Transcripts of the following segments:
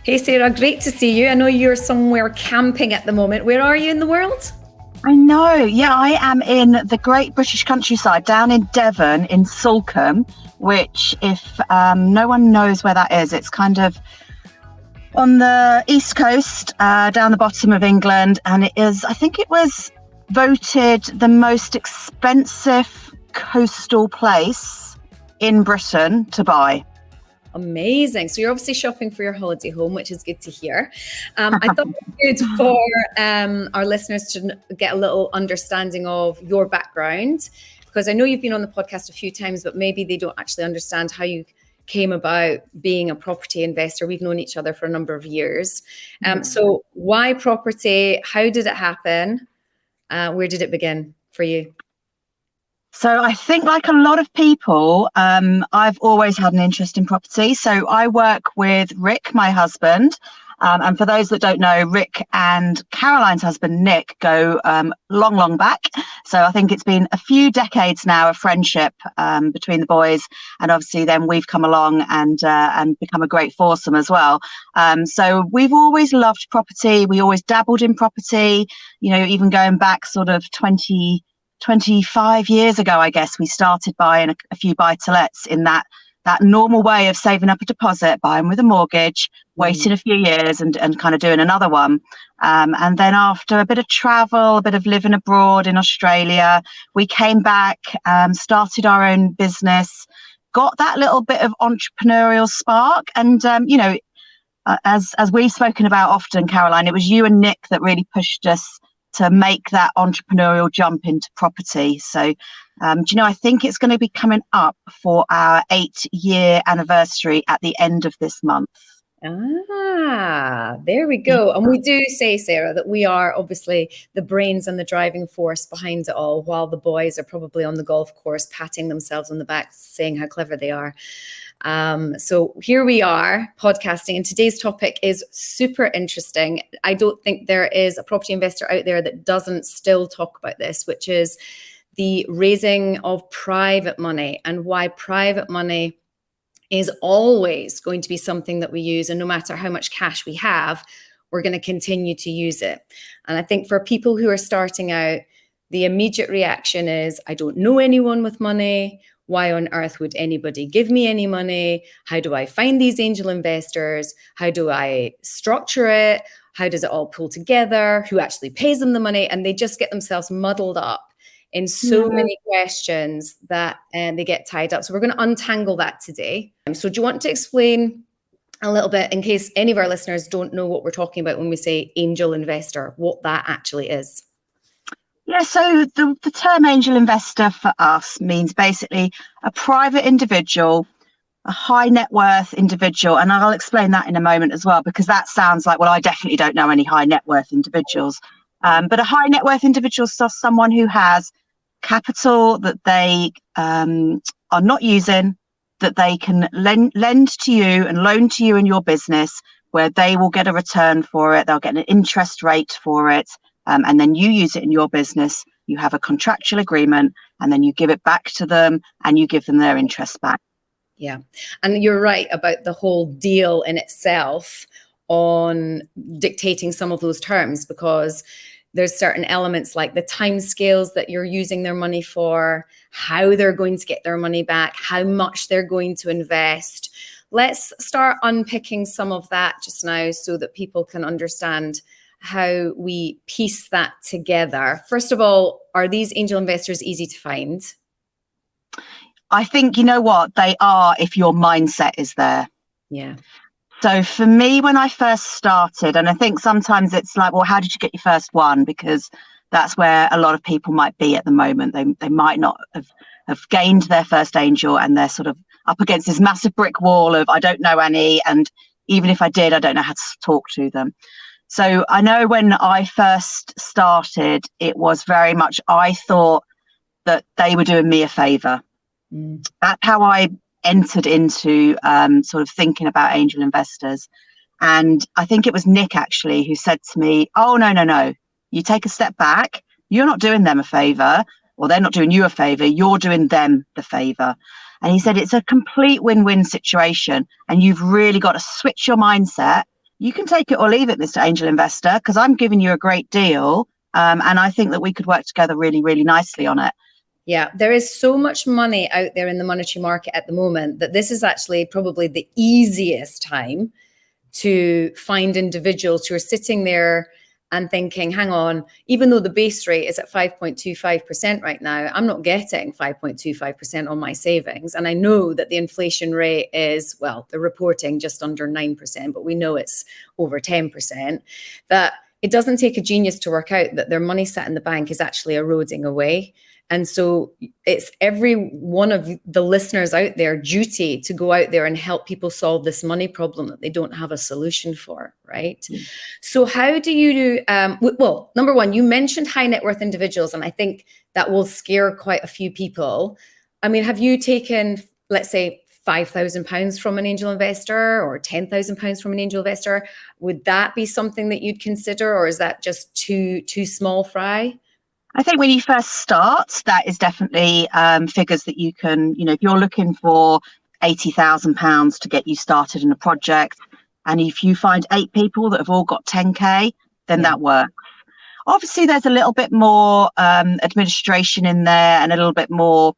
Hey Sarah, great to see you. I know you're somewhere camping at the moment. Where are you in the world? I know. Yeah, I am in the great British countryside down in Devon in Salcombe, which if no one knows where that is, it's kind of on the east coast, down the bottom of England. And I think it was voted the most expensive coastal place in Britain to buy. Amazing. So you're obviously shopping for your holiday home, which is good to hear. I thought it was good for our listeners to get a little understanding of your background, because I know you've been on the podcast a few times, but maybe they don't actually understand how you came about being a property investor. We've known each other for a number of years. So why property? How did it happen? Where did it begin for you? So I think like a lot of people, I've always had an interest in property. So I work with Rick, my husband. And for those that don't know, Rick and Caroline's husband, Nick, go long, long back. So I think it's been a few decades now of friendship between the boys. And obviously then we've come along and become a great foursome as well. So we've always loved property. We always dabbled in property, even going back sort of 25 years ago, I guess, we started buying a few buy-to-lets in that normal way of saving up a deposit, buying with a mortgage, waiting a few years and kind of doing another one. And then after a bit of travel, a bit of living abroad in Australia, we came back, started our own business, got that little bit of entrepreneurial spark. And, as we've spoken about often, Caroline, it was you and Nick that really pushed us to make that entrepreneurial jump into property. So, I think it's going to be coming up for our 8-year anniversary at the end of this month. There we go. And we do say, Sarah, that we are obviously the brains and the driving force behind it all, while the boys are probably on the golf course patting themselves on the back, saying how clever they are. So here we are podcasting, and today's topic is super interesting. I don't think there is a property investor out there that doesn't still talk about this, which is the raising of private money and why private money is always going to be something that we use. And no matter how much cash we have, we're going to continue to use it. And I think for people who are starting out, the immediate reaction is, I don't know anyone with money. Why on earth would anybody give me any money? How do I find these angel investors? How do I structure it? How does it all pull together? Who actually pays them the money? And they just get themselves muddled up in so many questions that they get tied up. So we're going to untangle that today. So do you want to explain a little bit, in case any of our listeners don't know what we're talking about when we say angel investor, what that actually is? Yeah, so the term angel investor for us means basically a private individual, a high net worth individual. And I'll explain that in a moment as well, because that sounds like, well, I definitely don't know any high net worth individuals. But a high net worth individual is just someone who has capital that they are not using, that they can lend to you and loan to you in your business, where they will get a return for it. They'll get an interest rate for it. And then you use it in your business. You have a contractual agreement, and then you give it back to them and you give them their interest back. Yeah. And you're right about the whole deal in itself on dictating some of those terms, because there's certain elements like the timescales that you're using their money for, how they're going to get their money back, how much they're going to invest. Let's start unpicking some of that just now so that people can understand how we piece that together. First of all, are these angel investors easy to find? I think, you know what, they are if your mindset is there. Yeah. So for me, when I first started, and I think sometimes it's like, well, how did you get your first one? Because that's where a lot of people might be at the moment. They might not have gained their first angel, and they're sort of up against this massive brick wall of, I don't know any. And even if I did, I don't know how to talk to them. So I know when I first started, it was very much, I thought that they were doing me a favor. That's how I entered into sort of thinking about angel investors. And I think it was Nick actually who said to me, oh, no, you take a step back. You're not doing them a favor, or they're not doing you a favor. You're doing them the favor. And he said, it's a complete win-win situation. And you've really got to switch your mindset you can take it or leave it, Mr. Angel Investor, because I'm giving you a great deal. And I think that we could work together really, really nicely on it. Yeah, there is so much money out there in the monetary market at the moment that this is actually probably the easiest time to find individuals who are sitting there and thinking, hang on, even though the base rate is at 5.25% right now, I'm not getting 5.25% on my savings. And I know that the inflation rate is, well, they're reporting just under 9%, but we know it's over 10%, that it doesn't take a genius to work out that their money sat in the bank is actually eroding away. And so it's every one of the listeners out there duty to go out there and help people solve this money problem that they don't have a solution for, right? Mm. So how do you do, well, number one, you mentioned high net worth individuals, and I think that will scare quite a few people. I mean, have you taken, let's say, £5,000 from an angel investor or £10,000 from an angel investor? Would that be something that you'd consider, or is that just too small fry? I think when you first start, that is definitely figures that you can, if you're looking for £80,000 to get you started in a project, and if you find 8 people that have all got 10K, then that works. Obviously, there's a little bit more administration in there and a little bit more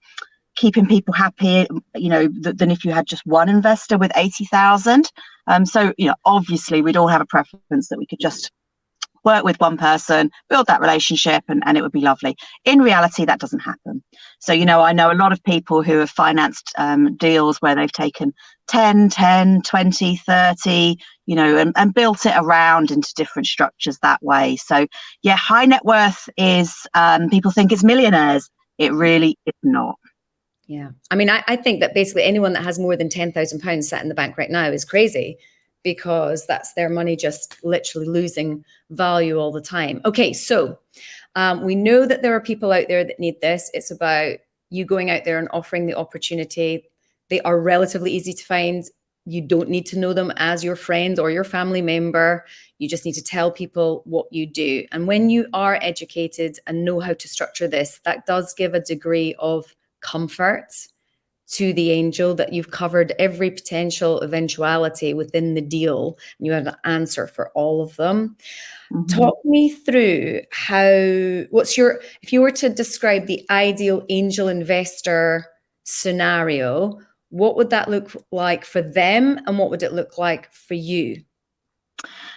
keeping people happy, than if you had just one investor with 80,000. So, obviously, we'd all have a preference that we could just work with one person, build that relationship, and it would be lovely. In reality, that doesn't happen. So, I know a lot of people who have financed deals where they've taken 10, 20, 30, and built it around into different structures that way. So, yeah, high net worth is, people think it's millionaires. It really is not. Yeah. I mean, I think that basically anyone that has more than £10,000 sat in the bank right now is crazy, because that's their money just literally losing value all the time. Okay, so we know that there are people out there that need this. It's about you going out there and offering the opportunity. They are relatively easy to find. You don't need to know them as your friend or your family member. You just need to tell people what you do. And when you are educated and know how to structure this, that does give a degree of comfort to the angel that you've covered every potential eventuality within the deal and you have an answer for all of them. Mm-hmm. Talk me through if you were to describe the ideal angel investor scenario, what would that look like for them and what would it look like for you?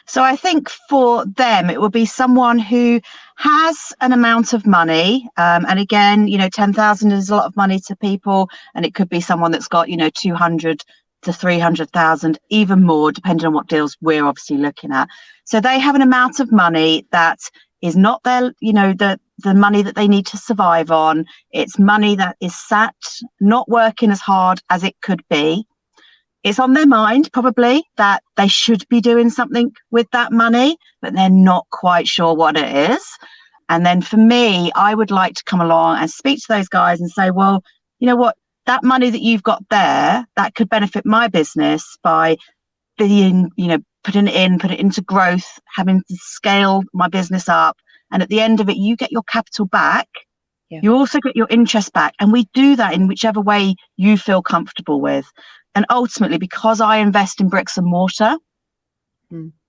So I think for them, it will be someone who has an amount of money. And again, 10,000 is a lot of money to people. And it could be someone that's got, 200 to 300,000, even more, depending on what deals we're obviously looking at. So they have an amount of money that is not their, the money that they need to survive on. It's money that is sat, not working as hard as it could be. It's on their mind probably that they should be doing something with that money, but they're not quite sure what it is. And then for me, I would like to come along and speak to those guys and say, well, you know what, that money that you've got there, that could benefit my business by being, putting it into growth, having to scale my business up. And at the end of it, you get your capital back. Yeah. You also get your interest back. And we do that in whichever way you feel comfortable with. And ultimately, because I invest in bricks and mortar,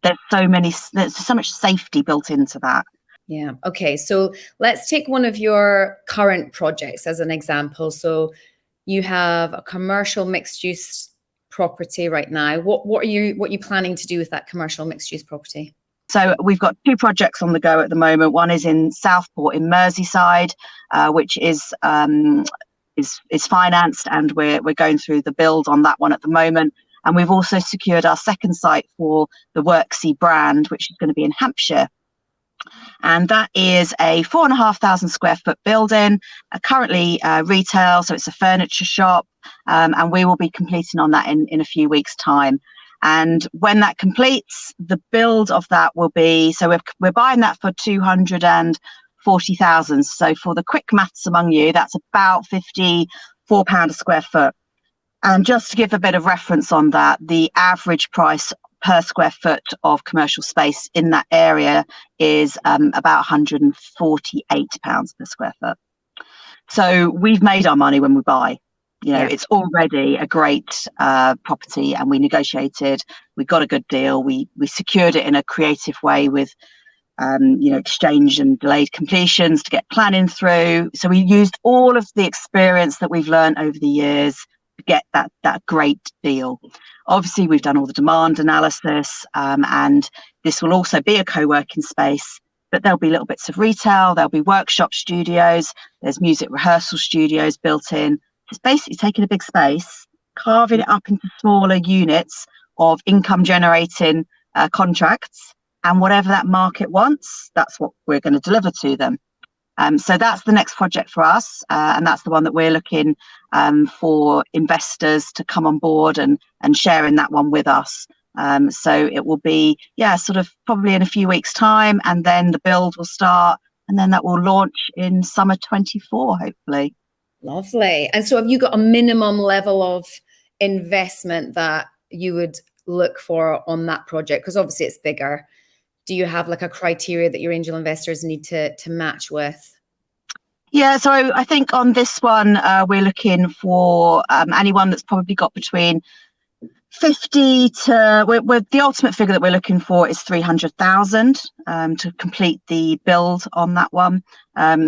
there's so much safety built into that. Yeah. Okay. So let's take one of your current projects as an example. So you have a commercial mixed use property right now. What are you planning to do with that commercial mixed use property? So we've got 2 projects on the go at the moment. One is in Southport in Merseyside, which is financed, and we're going through the build on that one at the moment. And we've also secured our second site for the Worksy brand, which is going to be in Hampshire. And that is a 4,500 square foot building, currently retail, so it's a furniture shop, and we will be completing on that in a few weeks' time. And when that completes, the build of that will be, so we're buying that for 240,000. So for the quick maths among you, that's about £54 a square foot. And just to give a bit of reference on that, the average price per square foot of commercial space in that area is about £148 per square foot. So we've made our money when we buy. It's already a great property, and we negotiated, we got a good deal, we secured it in a creative way with exchange and delayed completions to get planning through. So we used all of the experience that we've learned over the years to get that great deal. Obviously, we've done all the demand analysis, and this will also be a co-working space, but there'll be little bits of retail, there'll be workshop studios, there's music rehearsal studios built in. It's basically taking a big space, carving it up into smaller units of income generating contracts, and whatever that market wants, that's what we're going to deliver to them. So that's the next project for us, and that's the one that we're looking for investors to come on board and share in that one with us. So it will be, sort of probably in a few weeks' time, and then the build will start, and then that will launch in summer 24, hopefully. Lovely. And so have you got a minimum level of investment that you would look for on that project? Because obviously it's bigger. Do you have like a criteria that your angel investors need to match with? Yeah, so I think on this one, we're looking for anyone that's probably got between 50 to, with the ultimate figure that we're looking for is 300,000 to complete the build on that one.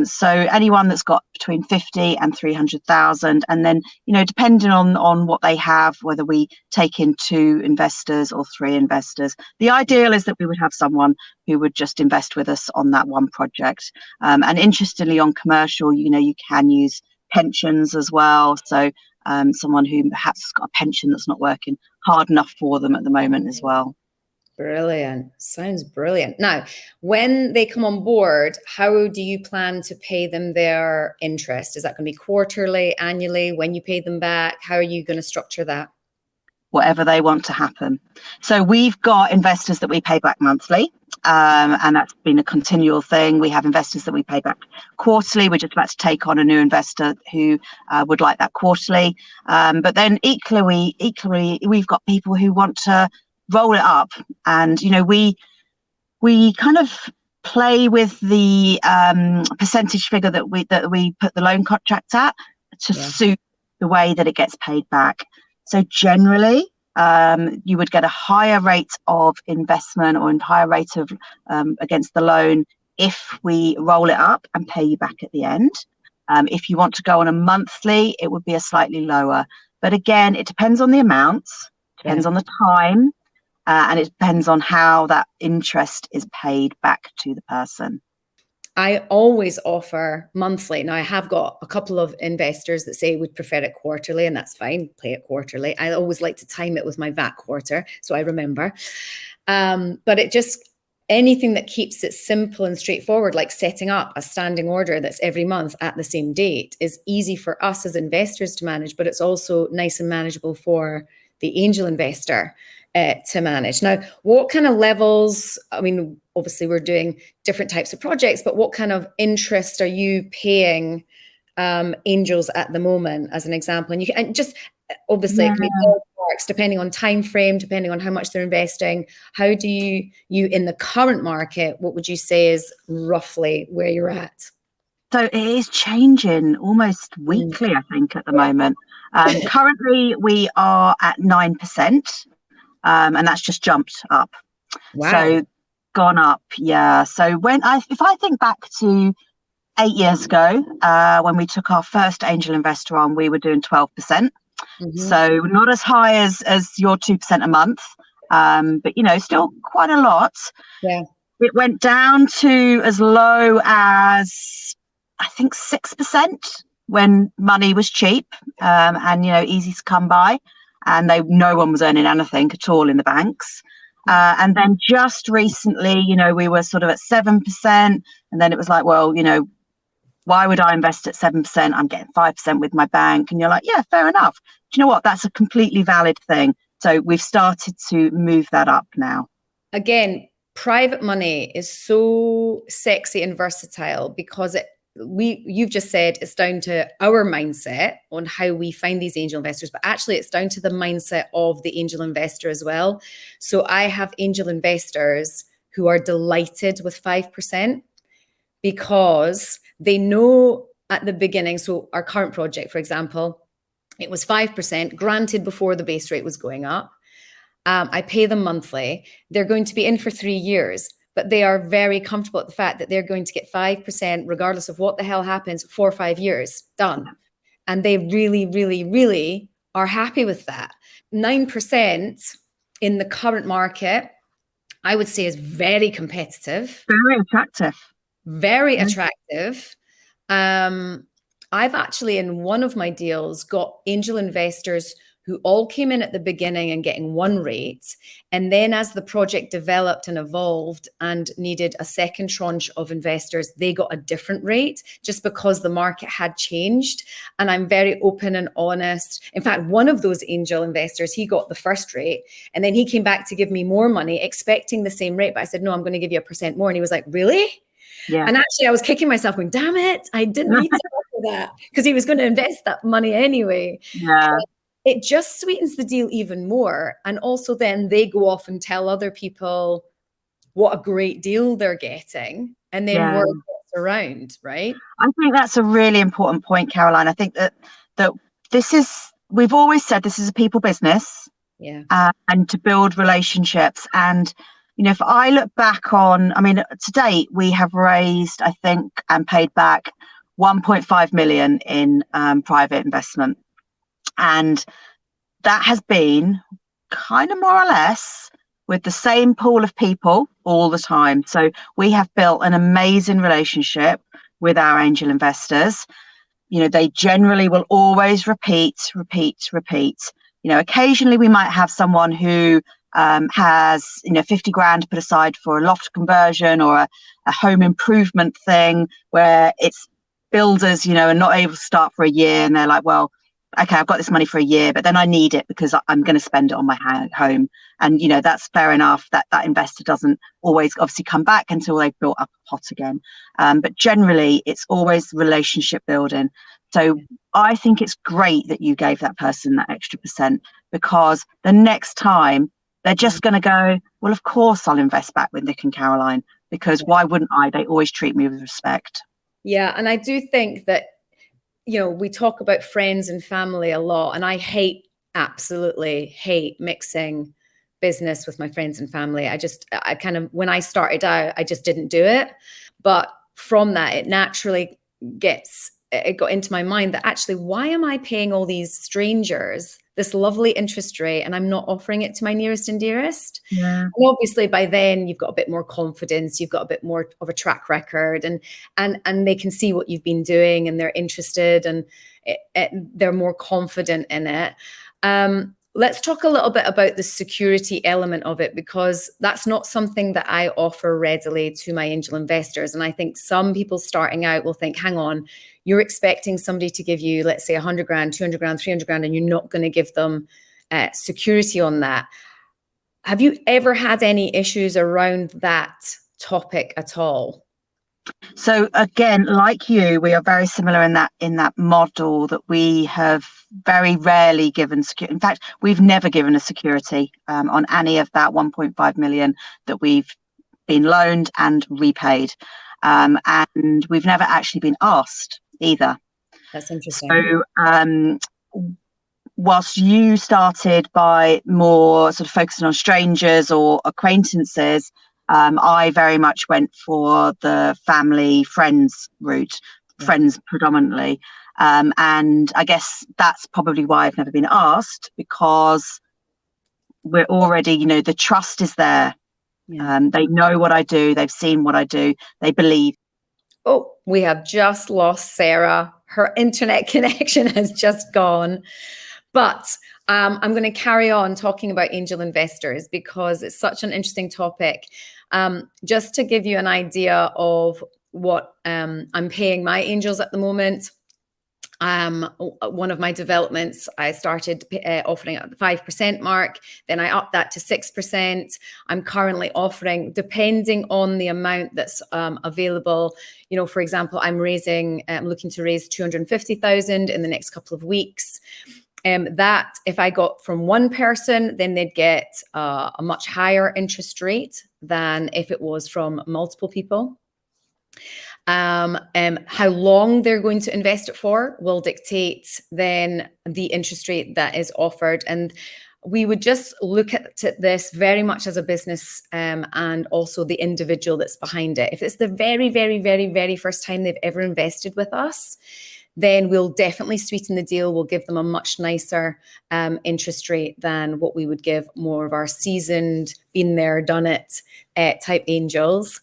So anyone that's got between 50 and 300,000, and then, depending on what they have, whether we take in 2 investors or 3 investors, the ideal is that we would have someone who would just invest with us on that one project. And interestingly, on commercial, you can use pensions as well. So someone who perhaps has got a pension that's not working hard enough for them at the moment as well. Brilliant. Sounds brilliant. Now, when they come on board, how do you plan to pay them their interest? Is that going to be quarterly, annually, when you pay them back? How are you going to structure that? Whatever they want to happen. So we've got investors that we pay back monthly, and that's been a continual thing. We have investors that we pay back quarterly. We're just about to take on a new investor who would like that quarterly. But then equally, we've got people who want to roll it up, and we kind of play with the percentage figure that we put the loan contract at to suit the way that it gets paid back. So generally, you would get a higher rate of investment or a higher rate of against the loan if we roll it up and pay you back at the end. If you want to go on a monthly, it would be a slightly lower. But again, it depends on the amounts, depends on the time, and it depends on how that interest is paid back to the person. I always offer monthly. Now, I have got a couple of investors that say would prefer it quarterly, and that's fine. Pay it quarterly. I always like to time it with my VAT quarter, so I remember. But it just, anything that keeps it simple and straightforward, like setting up a standing order that's every month at the same date, is easy for us as investors to manage, but it's also nice and manageable for the angel investor to manage. Now, what kind of levels, I mean, obviously we're doing different types of projects, but what kind of interest are you paying angels at the moment, as an example? And you can, and just obviously it can be ballparks depending on time frame, depending on how much they're investing. How do you in the current market, what would you say is roughly where you're at? So it is changing almost weekly, I think, at the moment. Currently, we are at 9%. And that's just jumped up. Wow. So gone up, yeah. So if I think back to 8 years ago, when we took our first angel investor on, we were doing 12%. Mm-hmm. So not as high as your 2% a month, but still quite a lot. Yeah. It went down to as low as I think 6% when money was cheap, and easy to come by. And no one was earning anything at all in the banks. And then just recently, we were sort of at 7%. And then it was like, well, why would I invest at 7%? I'm getting 5% with my bank. And you're like, yeah, fair enough. Do you know what? That's a completely valid thing. So we've started to move that up now. Again, private money is so sexy and versatile because you've just said it's down to our mindset on how we find these angel investors, but actually it's down to the mindset of the angel investor as well. So I have angel investors who are delighted with 5% because they know at the beginning. So our current project, for example, It was 5%, granted before the base rate was going up. I pay them monthly. They're going to be in for 3 years, but they are very comfortable at the fact that they're going to get 5%, regardless of what the hell happens, for 5 years, done. And they really, really, really are happy with that. 9% in the current market, I would say, is very competitive. Very attractive. Very attractive. I've actually, in one of my deals, got angel investors who all came in at the beginning and getting one rate. And then as the project developed and evolved and needed a second tranche of investors, they got a different rate just because the market had changed. And I'm very open and honest. In fact, one of those angel investors, he got the first rate and then he came back to give me more money, expecting the same rate. But I said, no, I'm going to give you 1% more. And he was like, really? Yeah. And actually I was kicking myself going, damn it, I didn't need to offer that, because he was going to invest that money anyway. Yeah. But it just sweetens the deal even more. And also then they go off and tell other people what a great deal they're getting. And then word gets around, right? I think that's a really important point, Caroline. I think that this is, we've always said this is a people business. Yeah. And to build relationships. And, you know, if I look back on, I mean, to date, we have raised, I think, and paid back 1.5 million in private investment. And that has been kind of more or less with the same pool of people all the time. So we have built an amazing relationship with our angel investors. You know, they generally will always repeat. You know, occasionally we might have someone who has, you know, 50 grand put aside for a loft conversion or a home improvement thing where it's builders, you know, are not able to start for a year and they're like, well, okay, I've got this money for a year, but then I need it because I'm going to spend it on my home. And, you know, that's fair enough. That investor doesn't always obviously come back until they've built up a pot again. But generally, it's always relationship building. So I think it's great that you gave that person that extra percent, because the next time they're just going to go, well, of course, I'll invest back with Nick and Caroline, because why wouldn't I? They always treat me with respect. Yeah. And I do think that, you know, we talk about friends and family a lot, and I absolutely hate mixing business with my friends and family. I kind of, when I started out, I just didn't do it. But from that, it naturally it got into my mind that actually, why am I paying all these strangers this lovely interest rate and I'm not offering it to my nearest and dearest? Yeah. And obviously by then you've got a bit more confidence, you've got a bit more of a track record, and they can see what you've been doing and they're interested and they're more confident in it. Let's talk a little bit about the security element of it, because that's not something that I offer readily to my angel investors. And I think some people starting out will think, hang on, you're expecting somebody to give you, let's say 100 grand, 200 grand, 300 grand, and you're not going to give them security on that. Have you ever had any issues around that topic at all? So again, like you, we are very similar in that model, that we have very rarely given security. In fact, we've never given a security on any of that 1.5 million that we've been loaned and repaid. And we've never actually been asked either. That's interesting. So whilst you started by more sort of focusing on strangers or acquaintances, I very much went for the family, friends route, friends predominantly. And I guess that's probably why I've never been asked, because we're already, you know, the trust is there. Yeah. They know what I do. They've seen what I do. They believe. Oh, we have just lost Sarah. Her internet connection has just gone. But I'm going to carry on talking about angel investors because it's such an interesting topic. Just to give you an idea of what I'm paying my angels at the moment. One of my developments, I started offering at the 5% mark. Then I upped that to 6%. I'm currently offering, depending on the amount that's available. You know, for example, I'm looking to raise 250,000 in the next couple of weeks. That if I got from one person, then they'd get a much higher interest rate than if it was from multiple people. How long they're going to invest it for will dictate then the interest rate that is offered. And we would just look at this very much as a business, and also the individual that's behind it. If it's the very, very, very, very first time they've ever invested with us, then we'll definitely sweeten the deal. We'll give them a much nicer interest rate than what we would give more of our seasoned, been there, done it type angels.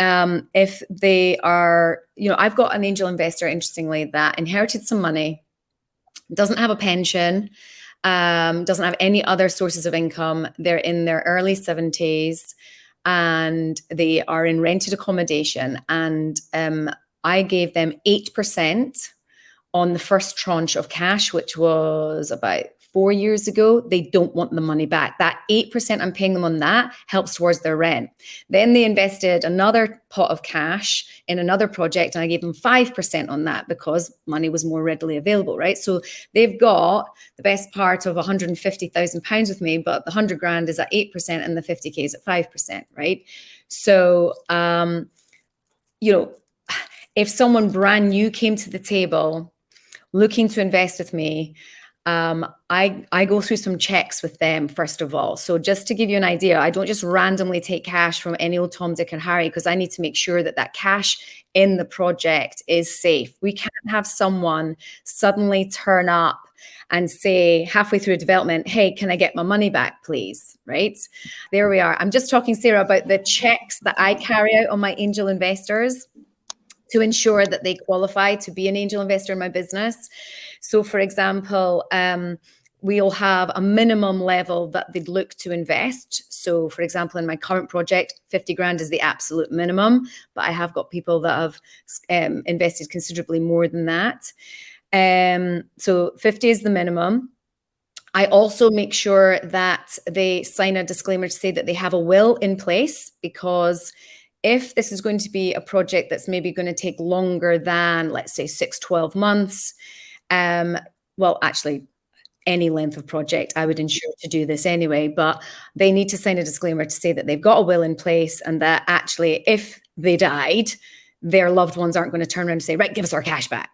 If they are, I've got an angel investor, interestingly, that inherited some money, doesn't have a pension, doesn't have any other sources of income. They're in their early 70s and they are in rented accommodation. And I gave them 8% on the first tranche of cash, which was about 4 years ago. They don't want the money back. That 8% I'm paying them on that helps towards their rent. Then they invested another pot of cash in another project, and I gave them 5% on that because money was more readily available, right? So they've got the best part of £150,000 with me, but the 100 grand is at 8% and the 50K is at 5%, right? So, if someone brand new came to the table looking to invest with me, I go through some checks with them, first of all. So just to give you an idea, I don't just randomly take cash from any old Tom, Dick, and Harry, because I need to make sure that that cash in the project is safe. We can't have someone suddenly turn up and say halfway through a development, hey, can I get my money back, please? Right? There we are. I'm just talking, Sarah, about the checks that I carry out on my angel investors to ensure that they qualify to be an angel investor in my business. So, for example, we'll have a minimum level that they'd look to invest. So, for example, in my current project, 50 grand is the absolute minimum, but I have got people that have invested considerably more than that. So 50 is the minimum. I also make sure that they sign a disclaimer to say that they have a will in place, because if this is going to be a project that's maybe going to take longer than, let's say, 6-12 months, well, actually, any length of project, I would ensure to do this anyway, but they need to sign a disclaimer to say that they've got a will in place and that actually, if they died, their loved ones aren't going to turn around and say, right, give us our cash back,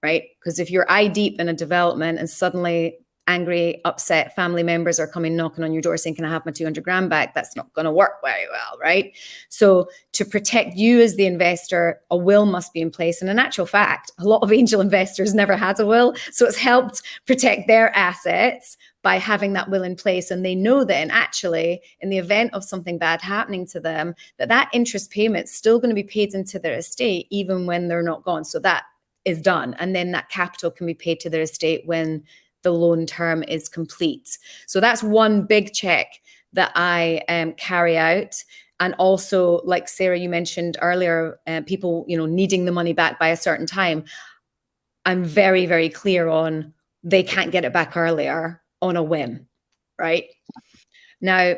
right? Because if you're eye deep in a development and suddenly angry, upset family members are coming knocking on your door saying, can I have my 200 grand back? That's not going to work very well, right? So to protect you as the investor, a will must be in place. And in actual fact, a lot of angel investors never had a will. So it's helped protect their assets by having that will in place. And they know then actually in the event of something bad happening to them, that interest payment's still going to be paid into their estate even when they're not gone. So that is done. And then that capital can be paid to their estate when the loan term is complete. So that's one big check that I carry out. And also, like Sarah, you mentioned earlier, people, needing the money back by a certain time. I'm very, very clear on they can't get it back earlier on a whim, right? Now,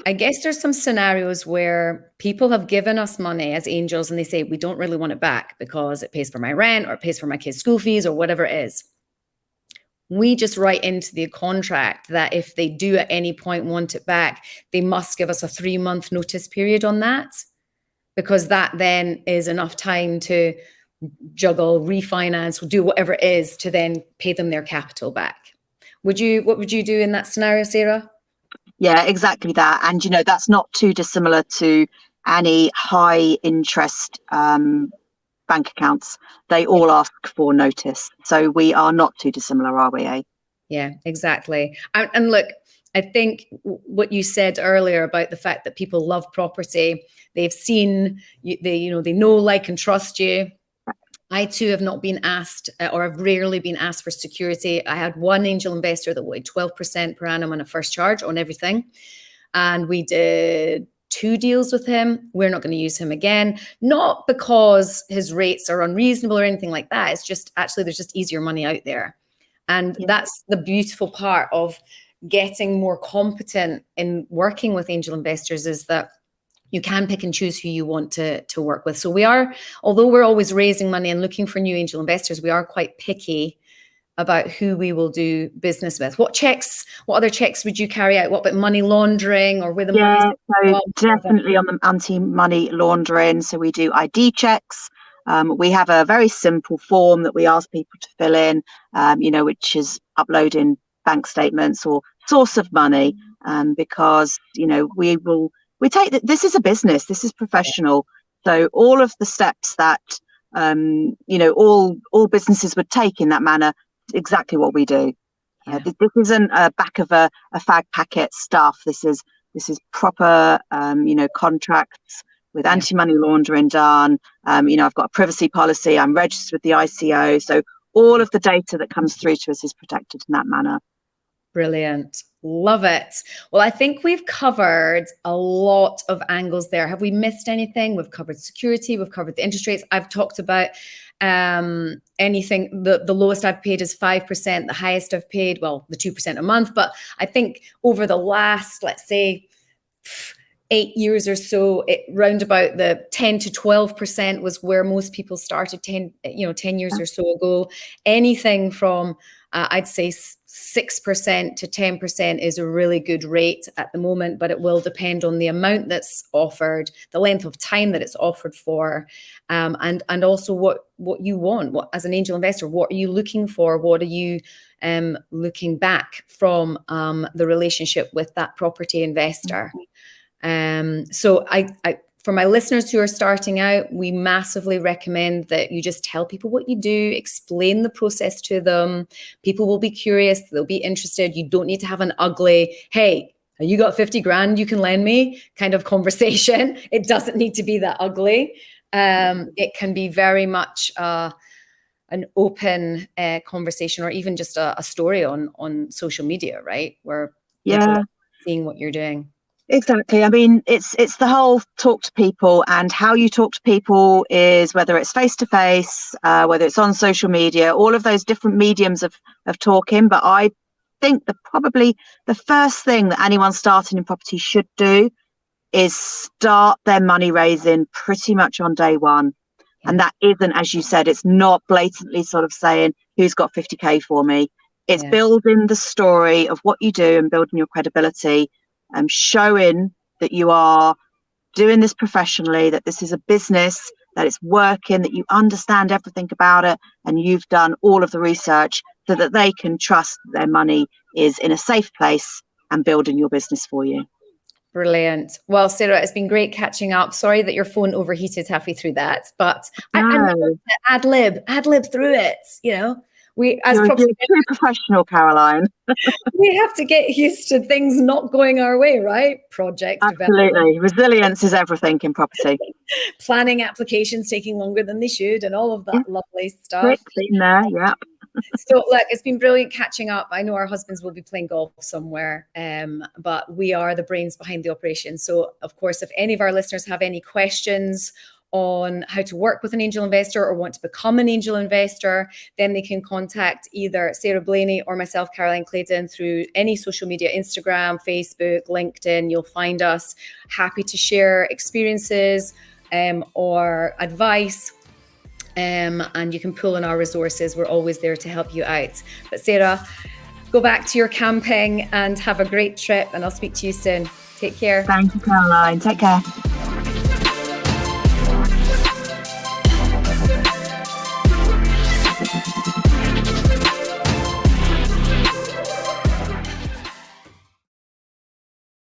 I guess there's some scenarios where people have given us money as angels and they say, we don't really want it back because it pays for my rent or it pays for my kids' school fees or whatever it is. We just write into the contract that if they do at any point want it back, they must give us a 3-month notice period on that, because that then is enough time to juggle, refinance, do whatever it is to then pay them their capital back. What would you do in that scenario, Sarah? Yeah, exactly that. And, that's not too dissimilar to any high interest bank accounts. They all ask for notice. So we are not too dissimilar, are we? Eh? Yeah, exactly. And look, I think what you said earlier about the fact that people love property, they've seen, they know, like, and trust you. I too have not been asked, or I've rarely been asked for security. I had one angel investor that wanted 12% per annum on a first charge on everything. And we did 2 deals with him. We're not going to use him again, not because his rates are unreasonable or anything like that. It's just actually there's just easier money out there. And that's the beautiful part of getting more competent in working with angel investors, is that you can pick and choose who you want to work with. So we are, although we're always raising money and looking for new angel investors, we are quite picky about who we will do business with. What other checks would you carry out? What about money laundering or with so definitely on the anti-money laundering. So we do ID checks. We have a very simple form that we ask people to fill in, which is uploading bank statements or source of money, because we take that this is a business, this is professional. So all of the steps that all businesses would take in that manner, exactly what we do. Yeah. This isn't a back of a fag packet stuff. This is proper, contracts with anti-money laundering done. I've got a privacy policy. I'm registered with the ICO. So all of the data that comes through to us is protected in that manner. Brilliant. Love it. Well, I think we've covered a lot of angles there. Have we missed anything? We've covered security. We've covered the interest rates. I've talked about anything. The lowest I've paid is 5%. The highest I've paid, the 2% a month. But I think over the last, let's say, 8 years or so, round about the 10 to 12% was where most people started 10 years or so ago. Anything from I'd say 6% to 10% is a really good rate at the moment, but it will depend on the amount that's offered, the length of time that it's offered for, and also what you want. What, as an angel investor, what are you looking for? What are you looking back from the relationship with that property investor? So I for my listeners who are starting out, we massively recommend that you just tell people what you do, explain the process to them. People will be curious, they'll be interested. You don't need to have an ugly, hey, you got 50 grand you can lend me kind of conversation. It doesn't need to be that ugly. It can be very much an open conversation, or even just a story on social media, right? Where people are seeing what you're doing. Exactly. I mean, it's the whole talk to people, and how you talk to people is whether it's face to face, whether it's on social media, all of those different mediums of talking. But I think that probably the first thing that anyone starting in property should do is start their money raising pretty much on day one. Yeah. And that isn't, as you said, it's not blatantly sort of saying who's got 50k for me. It's building the story of what you do and building your credibility. Showing that you are doing this professionally, that this is a business, that it's working, that you understand everything about it, and you've done all of the research, so that they can trust their money is in a safe place and building your business for you. Brilliant. Well, Sarah, it's been great catching up. Sorry that your phone overheated halfway through that, but I ad lib through it, You're too professional, Caroline. We have to get used to things not going our way, right? Project Absolutely. Resilience is everything in property. Planning applications taking longer than they should, and all of that lovely stuff. So look, it's been brilliant catching up. I know our husbands will be playing golf somewhere, but we are the brains behind the operation. So of course, if any of our listeners have any questions on how to work with an angel investor or want to become an angel investor, then they can contact either Sarah Blaney or myself, Caroline Claydon, through any social media, Instagram, Facebook, LinkedIn. You'll find us. Happy to share experiences or advice, and you can pull on our resources. We're always there to help you out. But Sarah, go back to your camping and have a great trip, and I'll speak to you soon. Take care. Thank you, Caroline. Take care.